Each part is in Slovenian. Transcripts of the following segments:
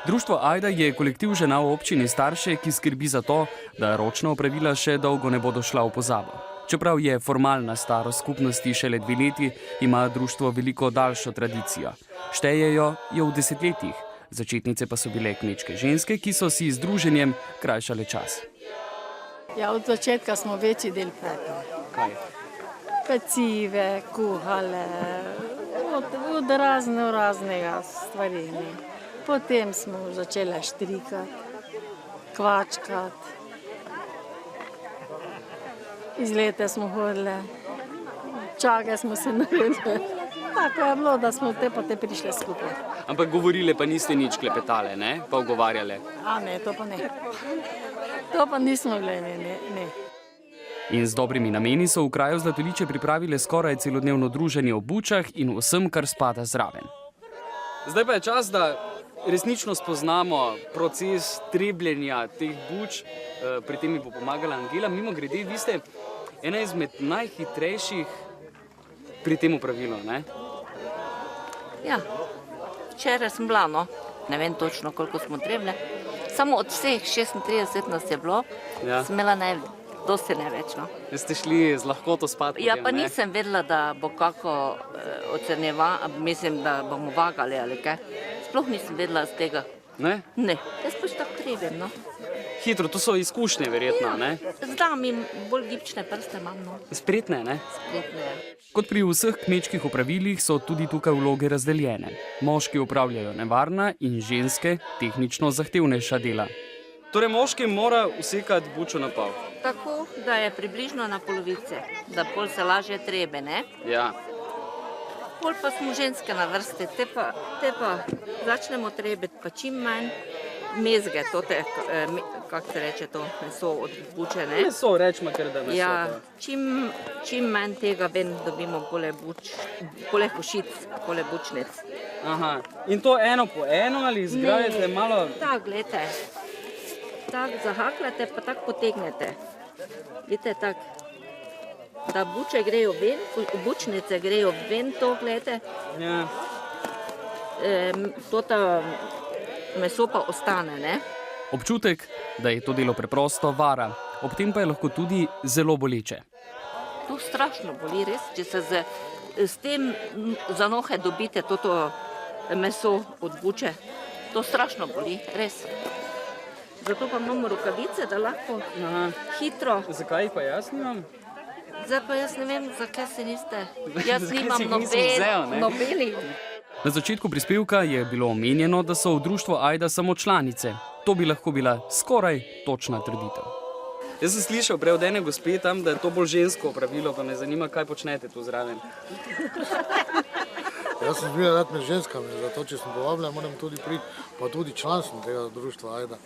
Društvo Ajda je kolektiv žena v občini Starše, ki skrbi za to, da ročna opravila še dolgo ne bodo šla v pozabo. Čeprav je formalna starost skupnosti šele 2 leti, ima društvo veliko daljšo tradicijo. Štejejo jo v desetletjih, začetnice pa so bile kmečke ženske, ki so si z druženjem krajšale čas. Ja, od začetka smo večji del pekli. Kaj? Pecive, kuhale, od raznega stvari. Potem smo začeli štrikati, kvačkati. Iz leta smo hodili, čage smo se naredili. Tako je bilo, da smo te prišli skupaj. Ampak govorile pa niste nič klepetale, ne? Pa ogovarjale? A ne, to pa ne. To pa nismo bile, ne. In z dobrimi nameni so v kraju Zlatoliče pripravile skoraj celodnevno druženje ob bučah in vsem, kar spada zraven. Zdaj pa je čas, da resnično spoznamo proces trebljenja teh buč. Pri tem mi bo pomagala Angela. Mimogrede, vi ste ena izmed najhitrejših pri tem opravilu, ne? Ja, včeraj sem bila, no. Ne vem točno, koliko smo trebne. Samo od vseh 36 nas je bilo, sem imela dosti največ, no. Ste šli z lahkoto spat potem, ja, pa ne? nisem vedela, da bo kako mislim, da bomo vagali ali kaj. Sploh nisem vedela z tega. Ne? Ne, jaz pač tako trebim, no. Hitro, to so izkušnje verjetno, ne? Zdaj mi bolj gibčne prste imam, no. Spretne, ne? Spretne, ja. Kot pri vseh kmečkih opravilih so tudi tukaj vloge razdeljene. Moški opravljajo nevarna in ženske tehnično zahtevnejša dela. Torej moški mora usekati bučo na pol. Tako, da je približno na polovice, da pol se lažje trebe, ne? Ja. Pol pa smo ženske na vrste, te pa začnemo trebiti pa čim manj mezge, kako se reče to, meso od buče, ne? Meso, rečemo kar da meso. Ja, čim manj tega ven dobimo pole košic, pole bučnic. Aha, in to eno po eno ali zgrajete malo? Tak, gledajte, tak zahakljate pa tak potegnete. Vidite, tak, da buče grejo ven, bučnice grejo ven, to gledajte. Ja. Meso pa ostane, ne? Občutek, da je to delo preprosto, vara. Ob tem pa je lahko tudi zelo boleče. To strašno boli, res, če se s tem za nohe dobite toto meso od buče. To strašno boli, res. Zato pa imamo rokavice, da lahko hitro. Zakaj pa jaz nimam? Zdaj pa jaz ne vem, zakaj se niste. Jaz Zakaj nimam si jih nisem vzel, ne? nobenih. Na začetku prispevka je bilo omenjeno, da so v društvu Ajda samo članice. To bi lahko bila skoraj točna trditev. Jaz sem slišal prej od ene gospe tam, da je to bolj žensko opravilo, pa me zanima, kaj počnete tu zraven. Jaz sem zmeraj rad med ženskami, zato če sem povabila, moram tudi priti, pa tudi član sem tega društva Ajda.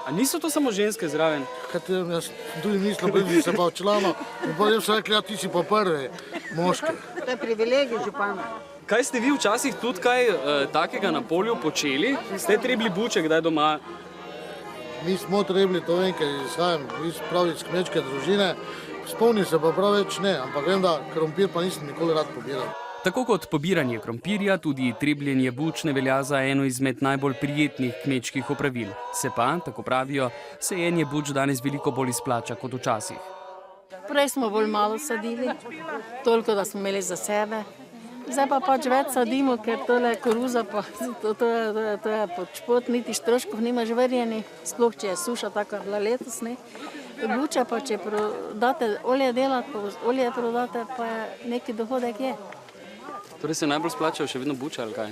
A niso to samo ženske zraven? Jaz tudi mislim, da bi se pa člano, in potem so rekli, ja, ti si pa prvi moški. To je privilegij župana. Kaj ste vi včasih tudi kaj takega na polju počeli? Ste trebili buče kdaj doma? Mi smo trebili, to vem, ker izhajam prav iz kmečke družine. Spomnim se pa prav več ne, ampak vem, da krompir pa nisem nikoli rad pobiral. Tako kot pobiranje krompirja, tudi trebljenje buč ne velja za eno izmed najbolj prijetnih kmečkih opravil. Se pa, tako pravijo, sajenje buč danes veliko bolj izplača kot včasih. Prej smo bolj malo sadili, toliko, da smo imeli za sebe. Zdaj pa pač več sadimo, ker tole koruza pa to je pod špot, niti stroškov nimaš verjeni, sploh če je suša taka bila letos, ne. Buče pa če date olje delati, pa olje prodate, pa neki dohodek je. Torej se najbolj splačajo še vedno buče ali kaj?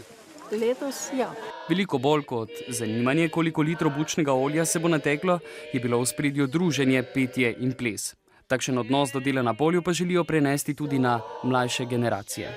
Letos, ja. Veliko bolj kot zanimanje, koliko litrov bučnega olja se bo nateklo, je bilo v ospredju druženje, petje in ples. Takšen odnos do dela na polju pa želijo prenesti tudi na mlajše generacije.